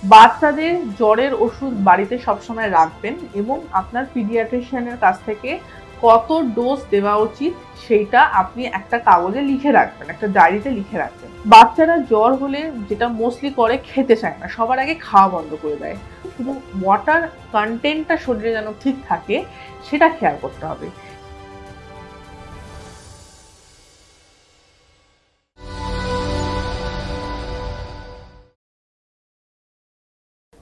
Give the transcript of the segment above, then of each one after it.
বাচ্চাদের জ্বরের ওষুধ বাড়িতে সবসময় রাখবেন এবং আপনার পিডিয়াট্রিশিয়ানের কাছ থেকে কত ডোজ দেওয়া উচিত সেইটা আপনি একটা কাগজে লিখে রাখবেন, একটা ডায়েরিতে লিখে রাখবেন। বাচ্চারা জ্বর হলে যেটা মোস্টলি করে খেতে চায় না, সবার আগে খাওয়া বন্ধ করে দেয়। শুধু ওয়াটার কন্টেন্টটা শরীরে যেন ঠিক থাকে সেটা খেয়াল করতে হবে।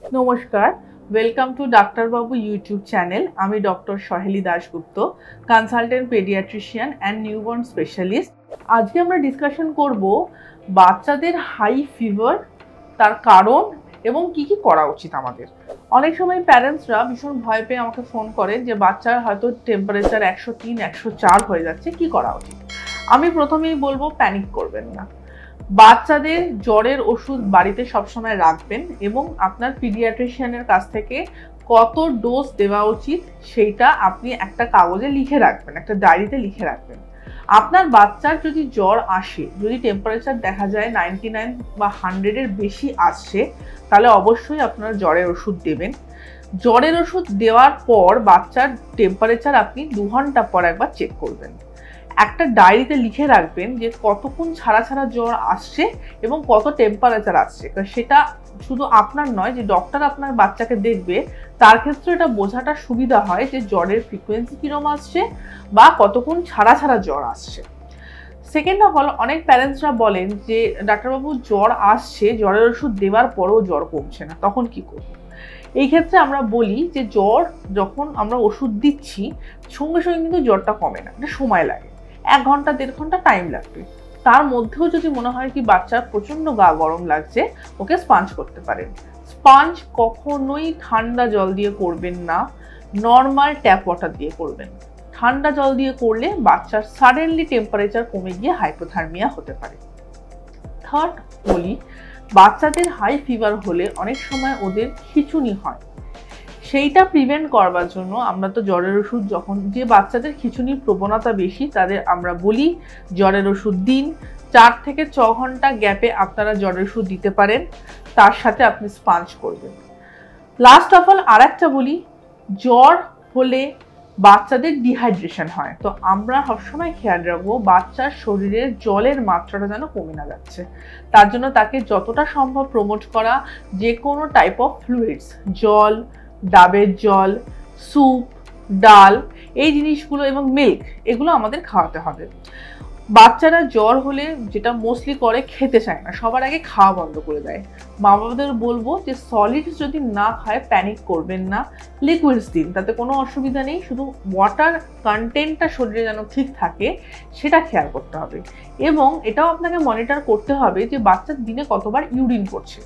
নমস্কার, welcome to Daktarbabu YouTube channel. আমি doctor Saheli Dasgupta, consultant paediatrician and newborn specialist. আজকে আমরা ডিসকাশন করব বাচ্চাদের হাই ফিভার, তার কারণ এবং কি কি করা উচিত আমাদের। অনেক সময় প্যারেন্টসরা ভীষণ ভয় পেয়ে আমাকে ফোন করেন যে বাচ্চার হয়তো টেম্পারেচার 103, 104 হয়ে যাচ্ছে, কি করা উচিত। আমি প্রথমেই বলবো প্যানিক করবেন না। বাচ্চাদের জ্বরের ওষুধ বাড়িতে সবসময় রাখবেন এবং আপনার পিডিয়াট্রিশিয়ানের কাছ থেকে কত ডোজ দেওয়া উচিত সেইটা আপনি একটা কাগজে লিখে রাখবেন, একটা ডায়েরিতে লিখে রাখবেন। আপনার বাচ্চার যদি জ্বর আসে, যদি টেম্পারেচার দেখা যায় 99 বা 100-এর বেশি আসছে, তাহলে অবশ্যই আপনারা জ্বরের ওষুধ দেবেন। জ্বরের ওষুধ দেওয়ার পর বাচ্চার টেম্পারেচার আপনি 2 ঘন্টা পর একবার চেক করবেন। একটা ডায়েরিতে লিখে রাখবেন যে কতক্ষণ ছাড়া ছাড়া জ্বর আসছে এবং কত টেম্পারেচার আসছে। সেটা শুধু আপনার নয়, যে ডক্টর আপনার বাচ্চাকে দেখবে তার ক্ষেত্রে এটা বোঝাটা সুবিধা হয় যে জ্বরের ফ্রিকোয়েন্সি কিরম আসছে বা কতক্ষণ ছাড়া ছাড়া জ্বর আসছে। সেকেন্ড অফ অল, অনেক প্যারেন্টসরা বলেন যে ডাক্তারবাবু জ্বর আসছে, জ্বরের ওষুধ দেওয়ার পরেও জ্বর কমছে না, তখন কি করব। এই ক্ষেত্রে আমরা বলি যে জ্বর যখন আমরা ওষুধ দিচ্ছি সঙ্গে সঙ্গে কিন্তু জ্বরটা কমে না, এটা সময় লাগে, 1 ঘন্টা 1.5 ঘন্টা টাইম লাগবে। তার মধ্যেও যদি মনে হয় কি বাচ্চার প্রচণ্ড গা গরম লাগছে, ওকে স্পাঞ্জ করতে পারেন। স্পাঞ্জ কখনোই ঠান্ডা জল দিয়ে করবেন না, নর্মাল ট্যাপ ওয়াটার দিয়ে করবেন। ঠান্ডা জল দিয়ে করলে বাচ্চার সাডেনলি টেম্পারেচার কমে গিয়ে হাইপোথার্মিয়া হতে পারে। থার্ড বলি, বাচ্চাদের হাই ফিভার হলে অনেক সময় ওদের খিঁচুনি হয়, সেইটা প্রিভেন্ট করবার জন্য আমরা তো জ্বরের ওষুধ, যখন যে বাচ্চাদের খিঁচুনির প্রবণতা বেশি তাদের আমরা বলি জ্বরের ওষুধ দিন। 4 থেকে 6 ঘন্টা গ্যাপে আপনারা জ্বরের ওষুধ দিতে পারেন, তার সাথে আপনি স্পাঞ্জ করবেন। লাস্ট অফ অল আরেকটা বলি, জ্বর হলে বাচ্চাদের ডিহাইড্রেশন হয়, তো আমরা সবসময় খেয়াল রাখবো বাচ্চার শরীরের জলের মাত্রাটা যেন কমে না যাচ্ছে। তার জন্য তাকে যতটা সম্ভব প্রমোট করা যে কোনো টাইপ অফ ফ্লুইডস, জল, ডাবের জল, স্যুপ, ডাল, এই জিনিসগুলো এবং মিল্ক, এগুলো আমাদের খাওয়াতে হবে। বাচ্চারা জ্বর হলে যেটা মোস্টলি করে খেতে চায় না, সবার আগে খাওয়া বন্ধ করে দেয়। মা বাবাদের বলবো যে সলিডস যদি না খায় প্যানিক করবেন না, লিকুইডস দিন, তাতে কোনো অসুবিধা নেই। শুধু ওয়াটার কন্টেন্টটা শরীরে যেন ঠিক থাকে সেটা খেয়াল করতে হবে। এবং এটাও আপনাকে মনিটর করতে হবে যে বাচ্চার দিনে কতবার ইউরিন করছে।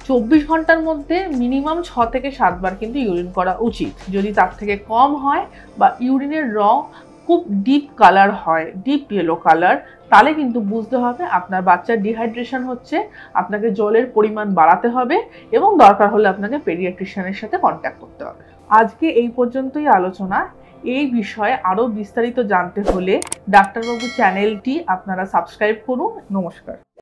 24 ঘন্টার মধ্যে মিনিমাম 6 থেকে 7 বার কিন্তু ইউরিন করা উচিত। যদি তার থেকে কম হয় বা ইউরিনের রং খুব ডিপ কালার হয়, ডিপ ইয়েলো কালার, তাহলে কিন্তু বুঝতে হবে আপনার বাচ্চার ডিহাইড্রেশন হচ্ছে, আপনাকে জলের পরিমাণ বাড়াতে হবে এবং দরকার হলে আপনাকে পেডিয়াট্রিশিয়ানের সাথে কন্ট্যাক্ট করতে হবে। আজকে এই পর্যন্তই আলোচনা। এই বিষয়ে আরও বিস্তারিত জানতে হলে ডাক্তারবাবু চ্যানেলটি আপনারা সাবস্ক্রাইব করুন। নমস্কার।